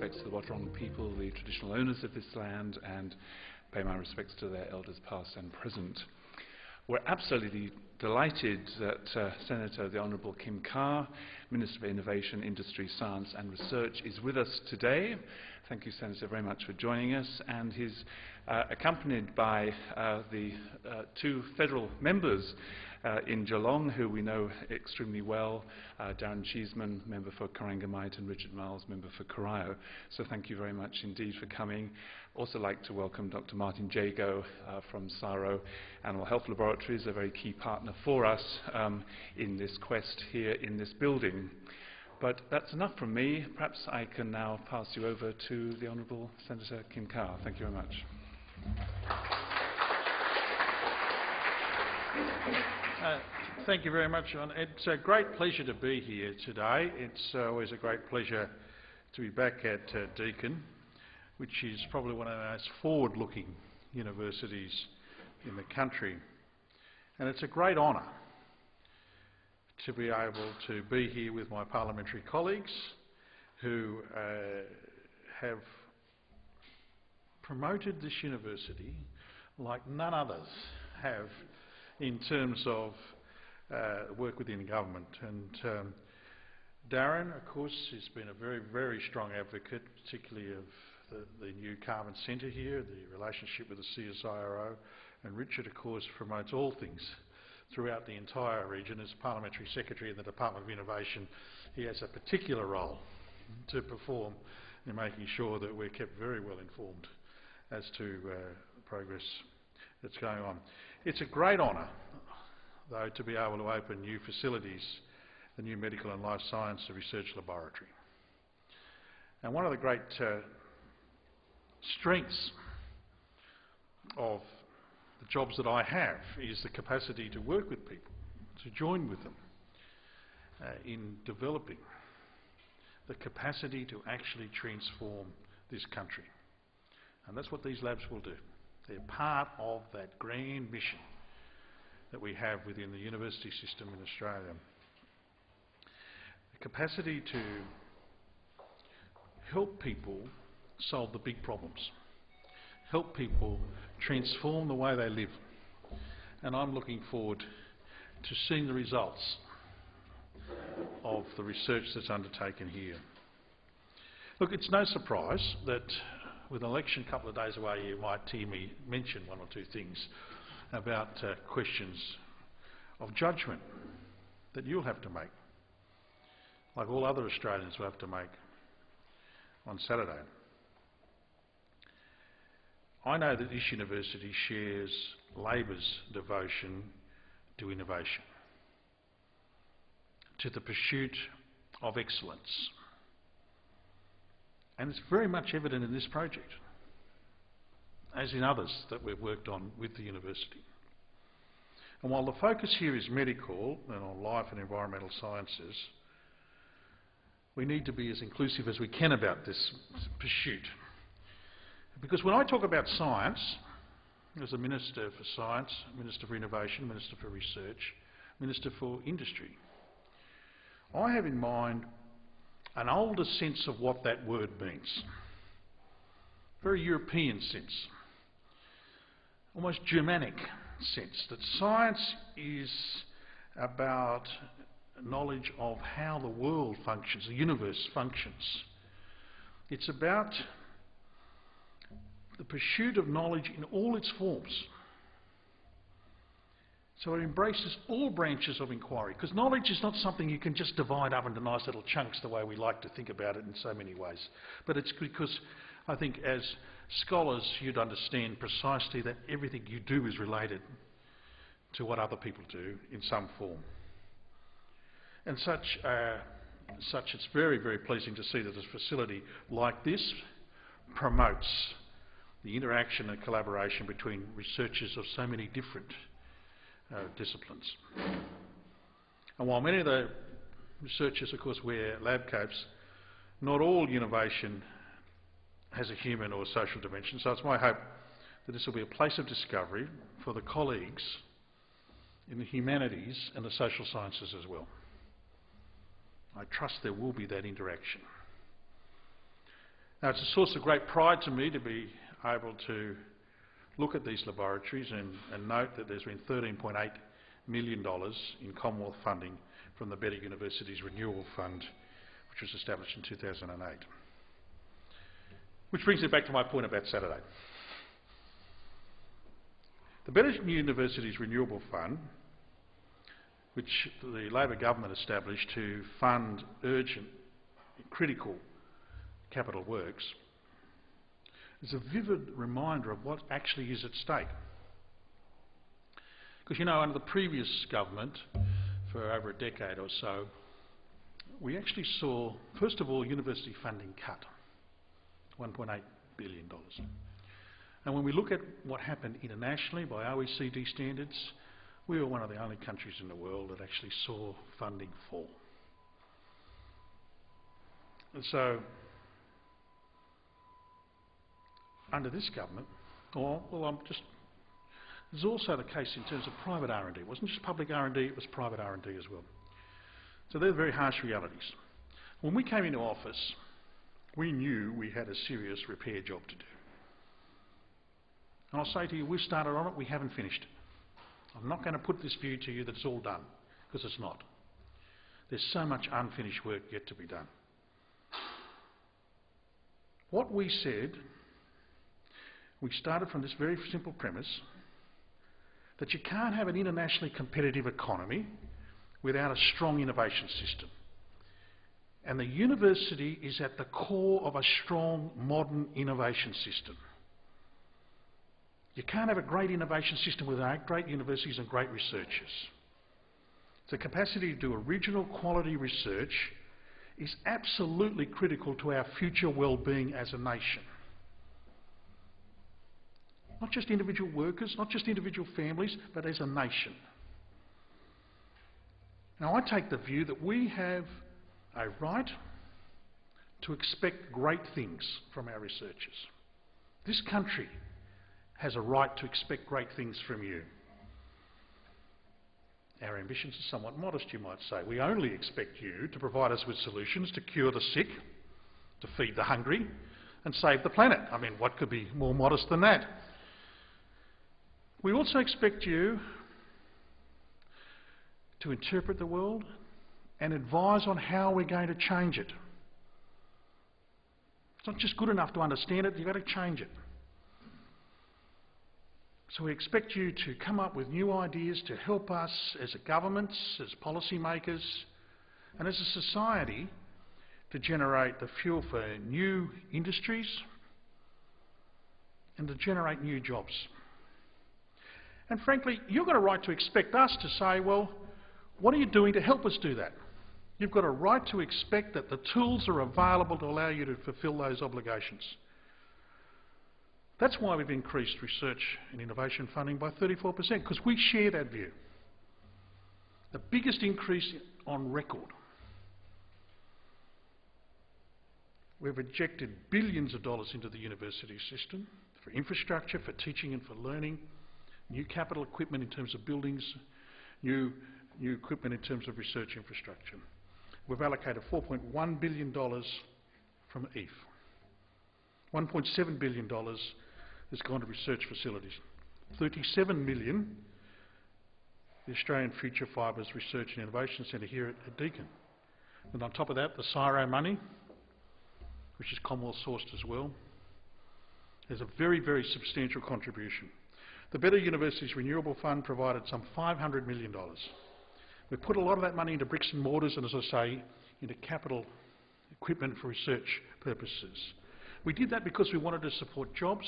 respects to the Waurn people, the traditional owners of this land, and pay my respects to their elders past and present. We're absolutely delighted that Senator the Honourable Kim Carr, Minister for Innovation, Industry, Science and Research, is with us today. Thank you, Senator, very much for joining us. And he's accompanied by the two federal members in Geelong, who we know extremely well, Darren Cheeseman, member for Corangamite, and Richard Miles, member for Corio. So thank you very much indeed for coming. Also like to welcome Dr. Martin Jago from CSIRO Animal Health Laboratories, a very key partner for us in this quest here in this building. But that's enough from me. Perhaps I can now pass you over to the Honourable Senator Kim Carr. Thank you very much. Thank you very much, John. It's a great pleasure to be here today. It's always a great pleasure to be back at Deakin, which is probably one of the most forward-looking universities in the country. And it's a great honour to be able to be here with my parliamentary colleagues who have promoted this university like none others have in terms of work within government. And Darren, of course, has been a very, very strong advocate, particularly of the new Carbon Centre here, the relationship with the CSIRO, and Richard, of course, promotes all things throughout the entire region. As Parliamentary Secretary in the Department of Innovation, he has a particular role to perform in making sure that we're kept very well informed as to progress that's going on. It's a great honour, though, to be able to open new facilities, the new Medical and Life Science Research Laboratory. And one of the great strengths of the jobs that I have is the capacity to work with people, to join with them in developing the capacity to actually transform this country. And that's what these labs will do. They're part of that grand mission that we have within the university system in Australia. The capacity to help people solve the big problems, help people transform the way they live. And I'm looking forward to seeing the results of the research that's undertaken here. Look, it's no surprise that with an election a couple of days away, you might hear me mention one or two things about questions of judgment that you'll have to make, like all other Australians will have to make on Saturday. I know that this university shares Labor's devotion to innovation, to the pursuit of excellence. And it's very much evident in this project, as in others that we've worked on with the university. And while the focus here is medical and on life and environmental sciences, we need to be as inclusive as we can about this pursuit. Because when I talk about science, as a Minister for Science, Minister for Innovation, Minister for Research, Minister for Industry, I have in mind an older sense of what that word means. Very European sense, almost Germanic sense, that science is about knowledge of how the world functions, the universe functions. It's about the pursuit of knowledge in all its forms. So it embraces all branches of inquiry, because knowledge is not something you can just divide up into nice little chunks the way we like to think about it in so many ways. But it's because I think as scholars you'd understand precisely that everything you do is related to what other people do in some form. And such it's very, very pleasing to see that a facility like this promotes the interaction and collaboration between researchers of so many different disciplines. And while many of the researchers, of course, wear lab coats, not all innovation has a human or social dimension. So it's my hope that this will be a place of discovery for the colleagues in the humanities and the social sciences as well. I trust there will be that interaction. Now, it's a source of great pride to me to be able to look at these laboratories and note that there's been $13.8 million in Commonwealth funding from the Better Universities Renewal Fund, which was established in 2008. Which brings me back to my point about Saturday. The Better Universities Renewal Fund, which the Labor government established to fund urgent, critical capital works, is a vivid reminder of what actually is at stake. Because, you know, under the previous government, for over a decade or so, we actually saw, first of all, university funding cut, $1.8 billion. And when we look at what happened internationally by OECD standards, we were one of the only countries in the world that actually saw funding fall. And so, under this government, there's also the case in terms of private R&D. It wasn't just public R&D, it was private R&D as well. So they're very harsh realities. When we came into office, we knew we had a serious repair job to do. And I'll say to you, we've started on it, we haven't finished. I'm not going to put this view to you that it's all done, because it's not. There's so much unfinished work yet to be done. What we said, we started from this very simple premise that you can't have an internationally competitive economy without a strong innovation system. And the university is at the core of a strong, modern innovation system. You can't have a great innovation system without great universities and great researchers. The capacity to do original quality research is absolutely critical to our future well-being as a nation. Not just individual workers, not just individual families, but as a nation. Now, I take the view that we have a right to expect great things from our researchers. This country has a right to expect great things from you. Our ambitions are somewhat modest, you might say. We only expect you to provide us with solutions to cure the sick, to feed the hungry, and save the planet. I mean, what could be more modest than that? We also expect you to interpret the world and advise on how we're going to change it. It's not just good enough to understand it, you've got to change it. So we expect you to come up with new ideas to help us as a government, as policymakers, and as a society to generate the fuel for new industries and to generate new jobs. And frankly, you've got a right to expect us to say, well, what are you doing to help us do that? You've got a right to expect that the tools are available to allow you to fulfil those obligations. That's why we've increased research and innovation funding by 34%, because we share that view. The biggest increase on record. We've injected billions of dollars into the university system for infrastructure, for teaching and for learning, new capital equipment in terms of buildings, new equipment in terms of research infrastructure. We've allocated $4.1 billion from EIF. $1.7 billion has gone to research facilities. $37 million, the Australian Future Fibres Research and Innovation Centre here at Deakin. And on top of that, the CSIRO money, which is Commonwealth sourced as well, is a very, very substantial contribution. The Better Universities Renewal Fund provided some $500 million. We put a lot of that money into bricks and mortars and, as I say, into capital equipment for research purposes. We did that because we wanted to support jobs,